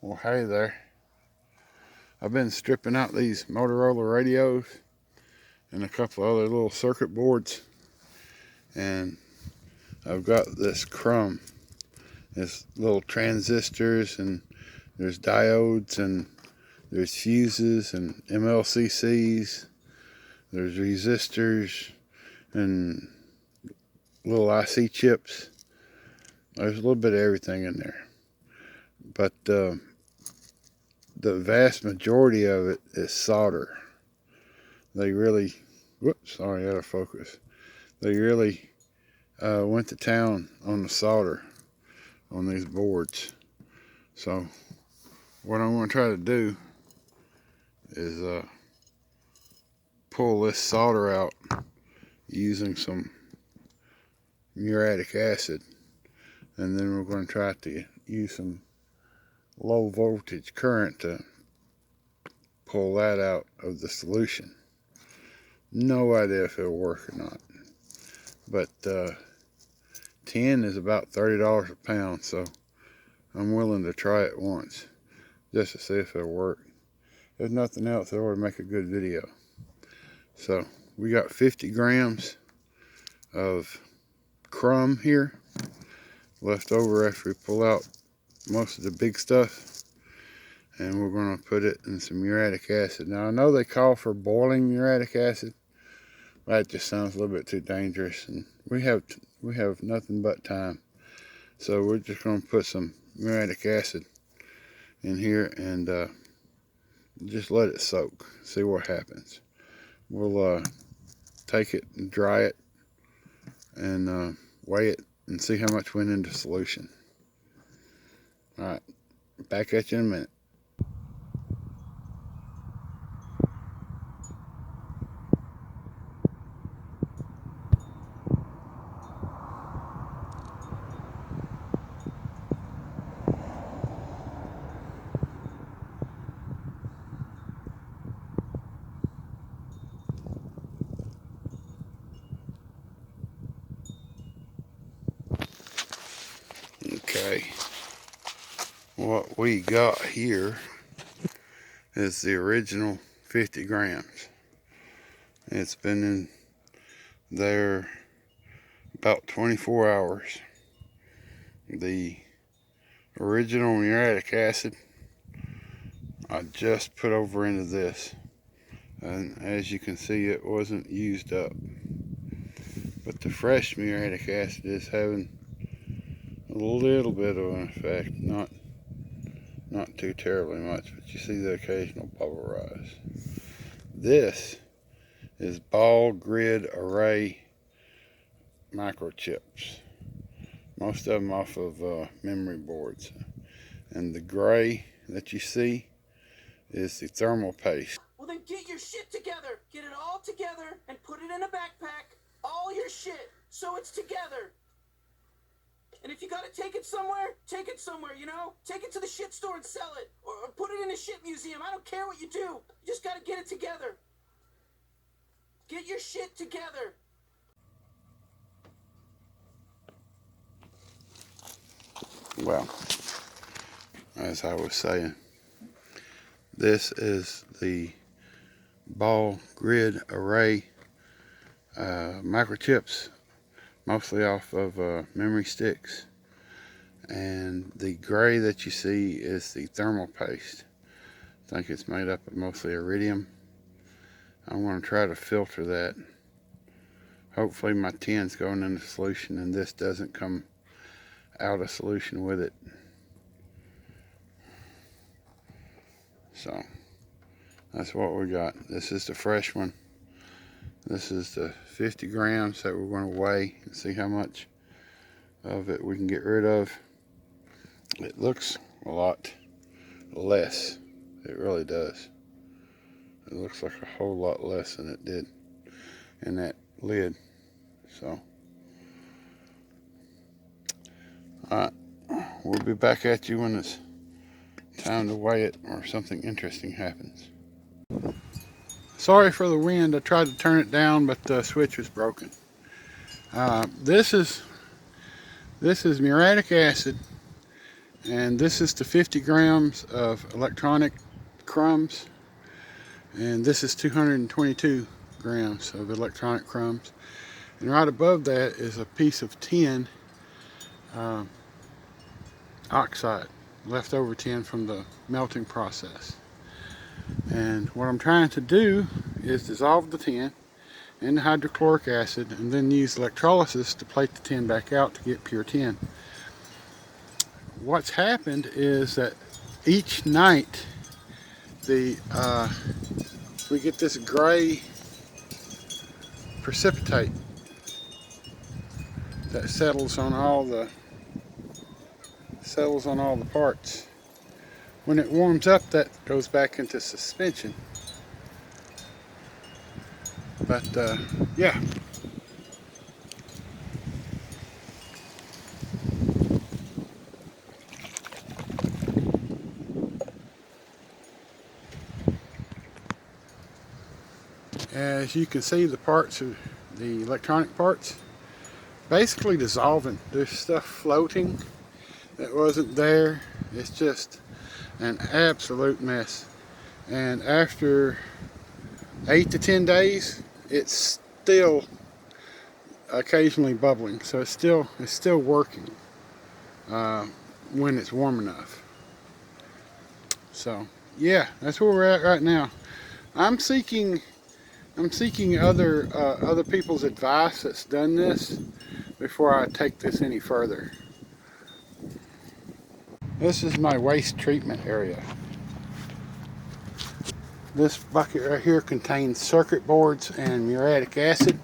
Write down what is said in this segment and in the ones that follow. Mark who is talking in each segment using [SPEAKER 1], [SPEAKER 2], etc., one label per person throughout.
[SPEAKER 1] Well, hey there. I've been stripping out these Motorola radios and a couple other little circuit boards, and I've got this crumb. There's little transistors, and there's diodes, and there's fuses and MLCCs. There's resistors and little IC chips. There's a little bit of everything in there, but the vast majority of it is solder. They really, whoops, sorry, out of focus. They really went to town on the solder on these boards. So what I'm going to try to do is pull this solder out using some muriatic acid, and then we're going to try to use some low voltage current to pull that out of the solution. No idea if it'll work or not, but tin is about $30 a pound, so I'm willing to try it once just to see if it'll work. If nothing else, it ought to make a good video. So we got 50 grams of crumb here left over after we pull out most of the big stuff, and we're going to put it in some muriatic acid. Now, I know they call for boiling muriatic acid, but that just sounds a little bit too dangerous, and we have nothing but time, so we're just going to put some muriatic acid in here and just let it soak, see what happens. We'll take it and dry it and weigh it and see how much went into solution. Alright, back at you in a minute. Okay, what we got here is the original 50 grams. It's been in there about 24 hours. The original muriatic acid I just put over into this, and as you can see, it wasn't used up, but the fresh muriatic acid is having a little bit of an effect, not too terribly much, but you see the occasional bubble rise. This is ball grid array microchips, most of them off of memory boards, and the gray that you see is the thermal paste.
[SPEAKER 2] Well, then get your shit together, get it all together and put it in a backpack, all your shit, so it's together. And if you gotta take it somewhere, you know? Take it to the shit store and sell it. Or put it in a shit museum. I don't care what you do. You just gotta get it together. Get your shit together.
[SPEAKER 1] Well, as I was saying, this is the ball grid array microchips, mostly off of memory sticks, and the gray that you see is the thermal paste. I think it's made up of mostly iridium. I'm going to try to filter that. Hopefully my tin's going into solution and this doesn't come out of solution with it. So that's what we got. This is the fresh one. This is the 50 grams that we're going to weigh and see how much of it we can get rid of. It looks a lot less. It really does. It looks like a whole lot less than it did in that lid. So, alright, we'll be back at you when it's time to weigh it or something interesting happens. Sorry for the wind. I tried to turn it down, but the switch was broken. This is muriatic acid And this is to 50 grams of electronic crumbs. And this is 222 grams of electronic crumbs. And right above that is a piece of tin oxide, leftover tin from the melting process. And what I'm trying to do is dissolve the tin in the hydrochloric acid and then use electrolysis to plate the tin back out to get pure tin. What's happened is that each night we get this gray precipitate that settles on all the parts. When it warms up, that goes back into suspension. But yeah. As you can see, the parts of the electronic parts basically dissolving. There's stuff floating that wasn't there. It's just an absolute mess. And after 8 to 10 days, it's still occasionally bubbling. So it's still working when it's warm enough. So yeah, that's where we're at right now. I'm seeking other people's advice that's done this before I take this any further. This is my waste treatment area. This bucket right here contains circuit boards and muriatic acid,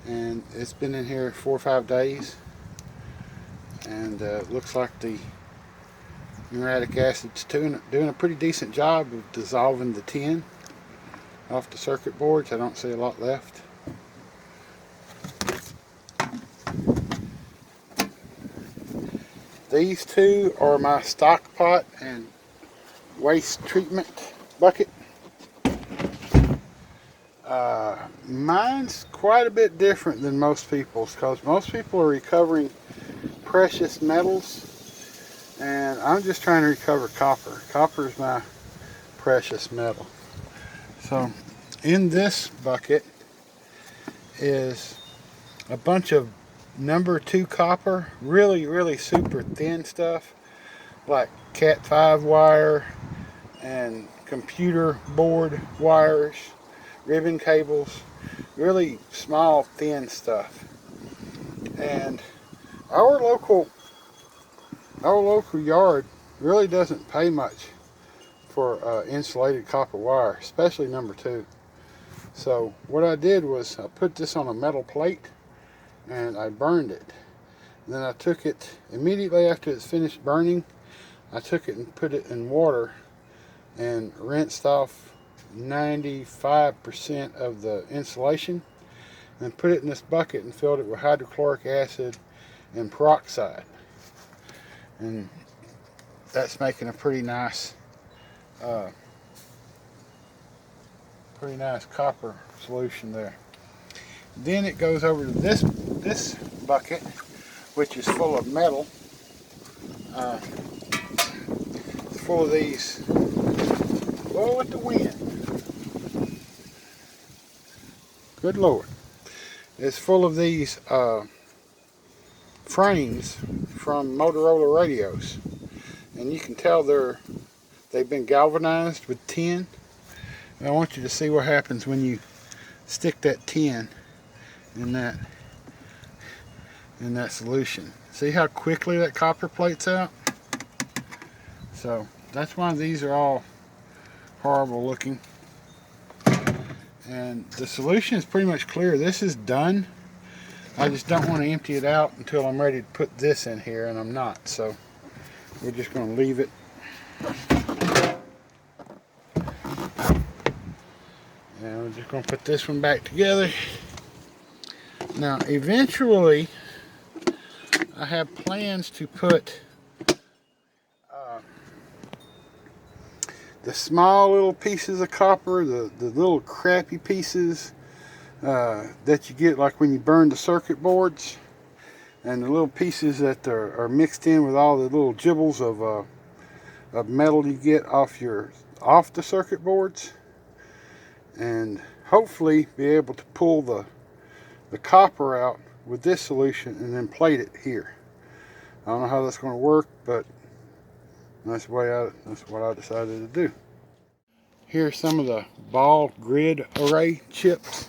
[SPEAKER 1] and it's been in here 4 or 5 days, and looks like the muriatic acid's doing a pretty decent job of dissolving the tin off the circuit boards. I don't see a lot left. These two are my stock pot and waste treatment bucket. Mine's quite a bit different than most people's, because most people are recovering precious metals, and I'm just trying to recover copper. Copper is my precious metal. So in this bucket is a bunch of number 2 copper, really super thin stuff, like Cat 5 wire and computer board wires, ribbon cables, really small thin stuff. And our local yard really doesn't pay much for insulated copper wire, especially number 2. So what I did was I put this on a metal plate and I burned it. And then I took it immediately after it's finished burning. I took it and put it in water and rinsed off 95% of the insulation, and put it in this bucket and filled it with hydrochloric acid and peroxide. And that's making a pretty nice copper solution there. Then it goes over to this bucket, which is full of metal. It's full of these. Whoa, with the wind. Good Lord. It's full of these frames from Motorola radios. And you can tell they've been galvanized with tin. And I want you to see what happens when you stick that tin in that solution. See how quickly that copper plates out? So that's why these are all horrible looking. And the solution is pretty much clear. This is done. I just don't want to empty it out until I'm ready to put this in here, and I'm not. So we're just going to leave it. And we're just going to put this one back together. Now, eventually, I have plans to put the small little pieces of copper, the little crappy pieces that you get like when you burn the circuit boards, and the little pieces that are mixed in with all the little gibbles of metal you get off the circuit boards, and hopefully be able to pull the copper out with this solution and then plate it here. I don't know how that's going to work, but that's what I decided to do. Here's some of the ball grid array chips.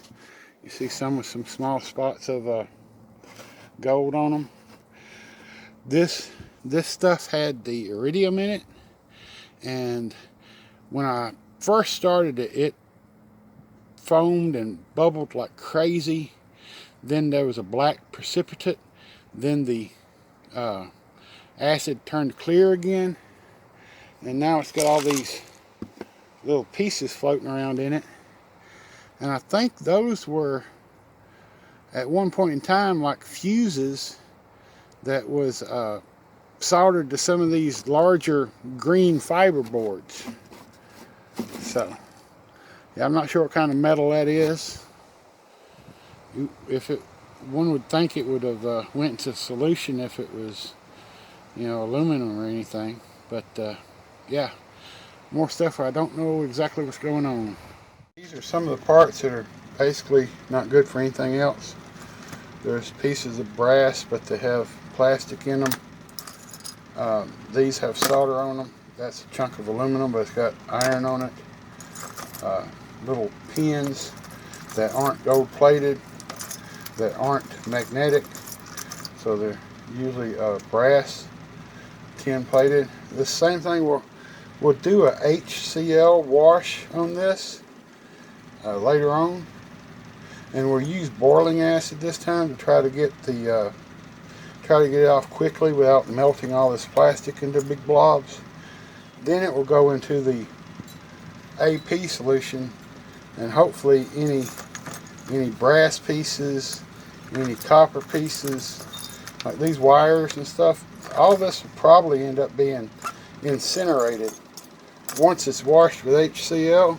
[SPEAKER 1] You see some with some small spots of gold on them. This stuff had the iridium in it, and when I first started it, it foamed and bubbled like crazy. Then there was a black precipitate. Then the acid turned clear again, and now it's got all these little pieces floating around in it. And I think those were at one point in time like fuses that was soldered to some of these larger green fiber boards. So yeah, I'm not sure what kind of metal that is. One would think it would have went into solution if it was, you know, aluminum or anything. But yeah, more stuff I don't know exactly what's going on. These are some of the parts that are basically not good for anything else. There's pieces of brass, but they have plastic in them. These have solder on them. That's a chunk of aluminum, but it's got iron on it. Little pins that aren't gold plated, that aren't magnetic, so they're usually brass, tin plated. The same thing, we'll do a HCl wash on this later on, and we'll use boiling acid this time to try to get it off quickly without melting all this plastic into big blobs. Then it will go into the AP solution, and hopefully any brass pieces, any copper pieces, like these wires and stuff, all this will probably end up being incinerated. Once it's washed with HCl,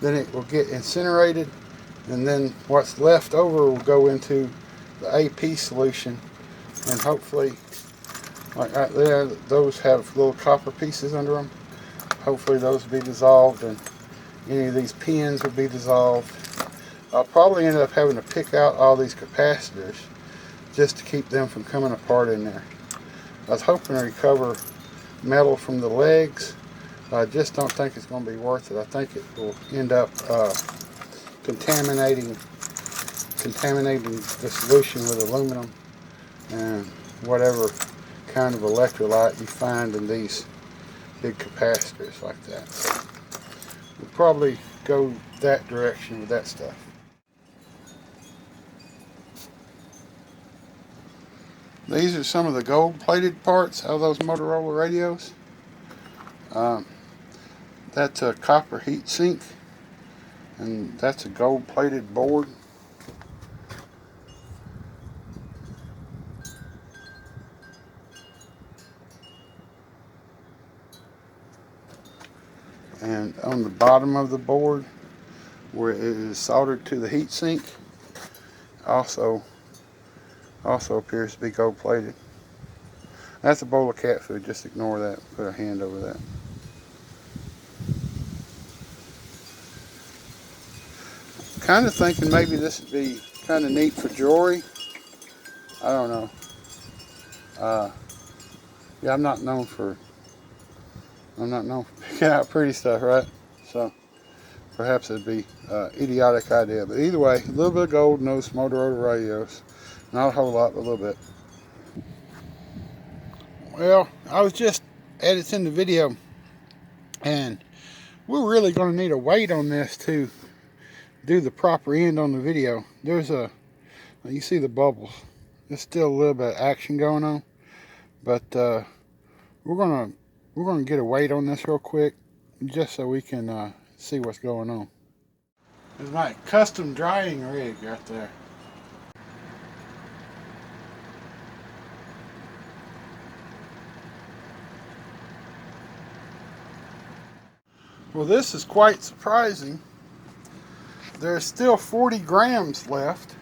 [SPEAKER 1] then it will get incinerated, and then what's left over will go into the AP solution, and hopefully, like right there, those have little copper pieces under them. Hopefully those will be dissolved, and any of these pins will be dissolved. I'll probably end up having to pick out all these capacitors just to keep them from coming apart in there. I was hoping to recover metal from the legs, but I just don't think it's going to be worth it. I think it will end up contaminating the solution with aluminum and whatever kind of electrolyte you find in these big capacitors like that. So we'll probably go that direction with that stuff. These are some of the gold-plated parts of those Motorola radios. That's a copper heat sink, and that's a gold-plated board. And on the bottom of the board, where it is soldered to the heat sink, also appears to be gold plated. That's a bowl of cat food, just ignore that, put a hand over that. Kind of thinking maybe this would be kind of neat for jewelry. I don't know. Yeah, I'm not known for picking out pretty stuff, right? So perhaps it'd be an idiotic idea. But either way, a little bit of gold in those Motorola radios. Not a whole lot, but a little bit. Well, I was just editing the video, and we're really going to need a weight on this to do the proper end on the video. There's you see the bubbles. There's still a little bit of action going on, but we're gonna get a weight on this real quick, just so we can see what's going on. There's my custom drying rig right there. Well, this is quite surprising. There's still 40 grams left.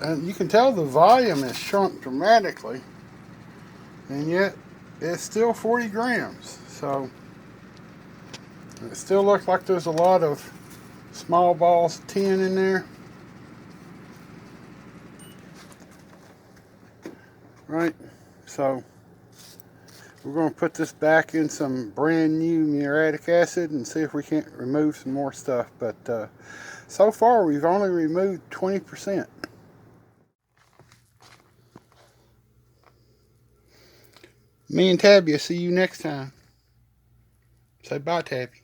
[SPEAKER 1] And you can tell the volume has shrunk dramatically, and yet it's still 40 grams. So it still looks like there's a lot of small balls of tin in there. Right, so we're going to put this back in some brand new muriatic acid and see if we can't remove some more stuff. But so far we've only removed 20%. Me and Tabby will see you next time. Say bye, Tabby.